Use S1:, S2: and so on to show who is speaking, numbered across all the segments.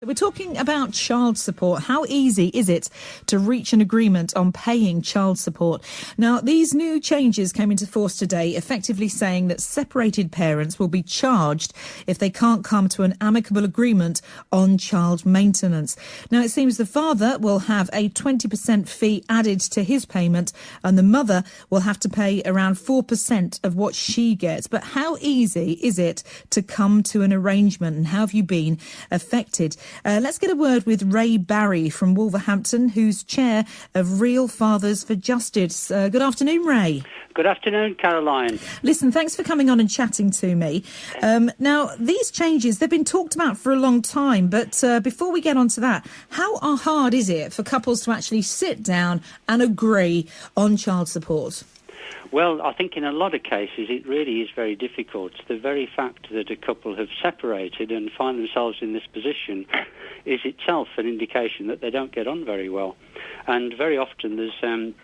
S1: We're talking about child support. How easy is it to reach an agreement on paying child support? Now, these new changes came into force today, effectively saying that separated parents will be charged if they can't come to an amicable agreement on child maintenance. Now, it seems the father will have a 20% fee added to his payment and the mother will have to pay around 4% of what she gets. But how easy is it to come to an arrangement, and how have you been affected? Let's get a word with Ray Barry from Wolverhampton, who's chair of Real Fathers for Justice. Good afternoon, Ray.
S2: Good afternoon, Caroline.
S1: Listen, thanks for coming on and chatting to me. Now, these changes, they've been talked about for a long time, but before we get on to that, how hard is it for couples to actually sit down and agree on child support?
S2: Well, I think in a lot of cases it really is very difficult. The very fact that a couple have separated and find themselves in this position is itself an indication that they don't get on very well. And very often there's a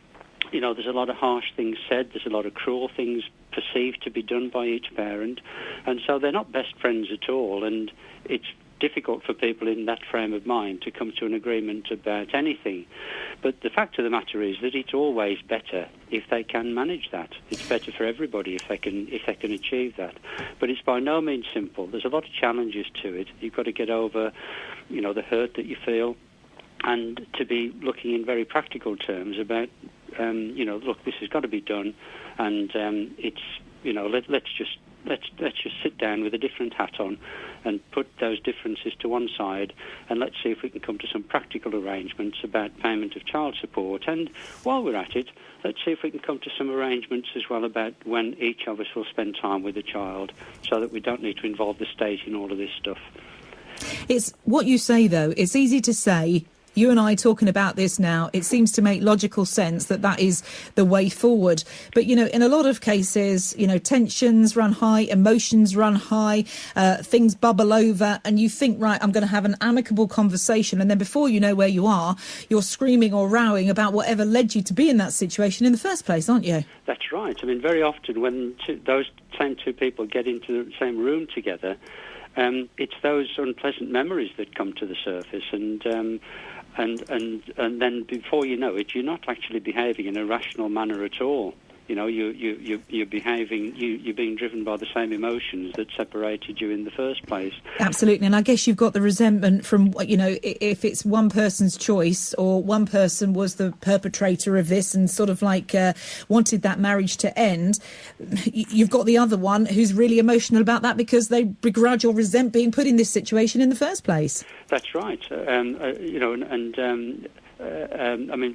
S2: lot of harsh things said, there's a lot of cruel things perceived to be done by each parent, and so they're not best friends at all, and it's difficult for people in that frame of mind to come to an agreement about anything. But the fact of the matter is that it's always better if they can manage that. It's better for everybody if they can achieve that. But it's by no means simple. There's a lot of challenges to it. You've got to get over, the hurt that you feel, and to be looking in very practical terms about, look, this has got to be done, and let's just sit down with a different hat on and put those differences to one side, and let's see if we can come to some practical arrangements about payment of child support. And while we're at it, let's see if we can come to some arrangements as well about when each of us will spend time with the child, so that we don't need to involve the state in all of this stuff.
S1: It's what you say, though. It's easy to say. You and I talking about this now, it seems to make logical sense that is the way forward. But, in a lot of cases, tensions run high, emotions run high, things bubble over, and you think, right, I'm going to have an amicable conversation. And then before you know where you are, you're screaming or rowing about whatever led you to be in that situation in the first place, aren't you? That's
S2: right. I mean, very often when those same two people get into the same room together, it's those unpleasant memories that come to the surface, and then before you know it, you're not actually behaving in a rational manner at all. You're behaving, you're being driven by the same emotions that separated you in the first place.
S1: Absolutely, and I guess you've got the resentment from, if it's one person's choice or one person was the perpetrator of this and sort of wanted that marriage to end, you've got the other one who's really emotional about that because they begrudge or resent being put in this situation in the first place.
S2: That's right,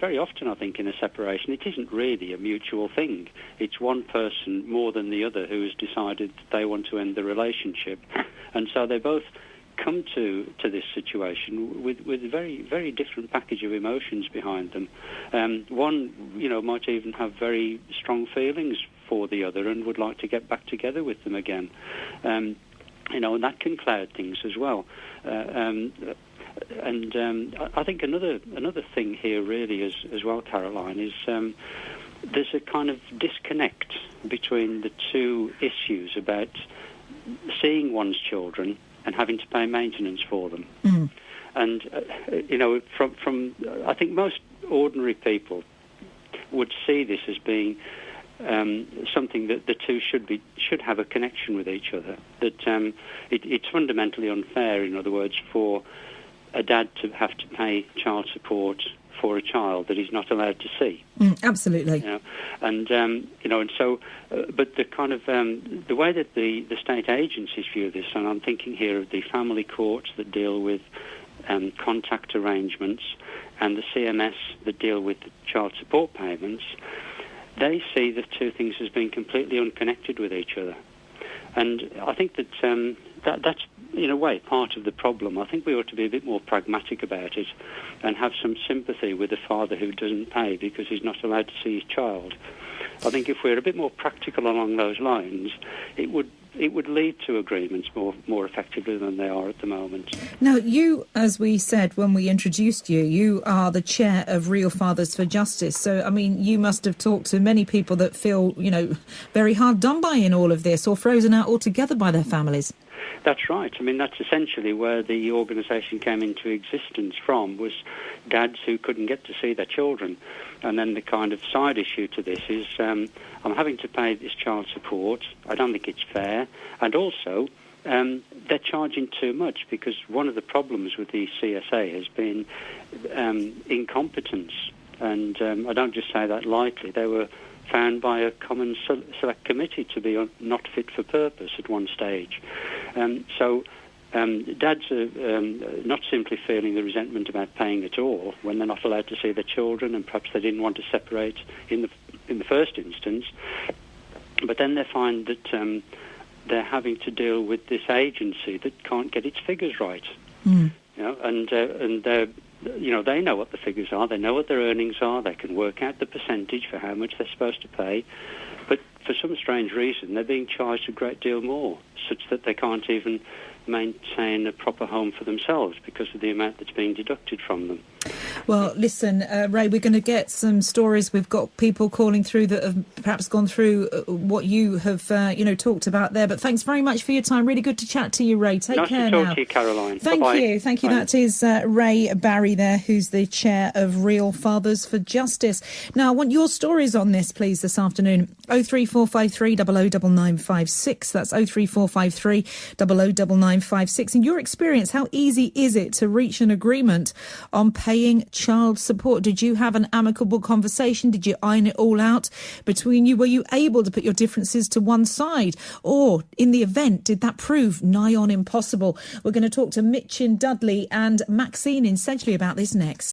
S2: very often I think in a separation it isn't really a mutual thing. It's one person more than the other who has decided that they want to end the relationship. And so they both come to this situation with a very, very different package of emotions behind them. One, might even have very strong feelings for the other and would like to get back together with them again. And that can cloud things as well. I think another thing here really as well, Caroline, is there's a kind of disconnect between the two issues about seeing one's children and having to pay maintenance for them. Mm. And from I think most ordinary people would see this as being something that the two should have a connection with each other. That it's fundamentally unfair, in other words, for a dad to have to pay child support for a child that he's not allowed to see.
S1: Absolutely.
S2: But the kind of the way that the state agencies view this, and I'm thinking here of the family courts that deal with contact arrangements and the CMS that deal with child support payments, they see the two things as being completely unconnected with each other. And I think that's in a way part of the problem. I think we ought to be a bit more pragmatic about it and have some sympathy with a father who doesn't pay because he's not allowed to see his child. I think if we're a bit more practical along those lines, it would lead to agreements more effectively than they are at the moment.
S1: Now, you, as we said when we introduced you, you are the chair of Real Fathers for Justice. So, you must have talked to many people that feel, very hard done by in all of this or frozen out altogether by their families.
S2: That's right. I mean, that's essentially where the organisation came into existence from, was dads who couldn't get to see their children. And then the kind of side issue to this is I'm having to pay this child support. I don't think it's fair. And also, they're charging too much, because one of the problems with the CSA has been incompetence. And I don't just say that lightly. They were found by a common select committee to be not fit for purpose at one stage. So dads are not simply feeling the resentment about paying at all when they're not allowed to see their children, and perhaps they didn't want to separate in the first instance. But then they find that they're having to deal with this agency that can't get its figures right. You know, and they're, you know, they know what the figures are, they know what their earnings are, they can work out the percentage for how much they're supposed to pay, but for some strange reason they're being charged a great deal more, such that they can't even maintain a proper home for themselves because of the amount that's being deducted from them.
S1: Well, listen, Ray, we're going to get some stories. We've got people calling through that have perhaps gone through what you have, talked about there. But thanks very much for your time. Really good to chat to you, Ray. Take care now.
S2: Nice to talk to you, Caroline.
S1: Thank
S2: Bye-bye.
S1: you. Thank you.
S2: Bye.
S1: That is Ray Barry there, who's the chair of Real Fathers for Justice. Now, I want your stories on this, please, this afternoon. 03453 009956. That's 03453 009956. In your experience, how easy is it to reach an agreement on paying child support? Did you have an amicable conversation? Did you iron it all out between you? Were you able to put your differences to one side? Or in the event, did that prove nigh on impossible? We're going to talk to Mitch in Dudley and Maxine in Sedgley about this next.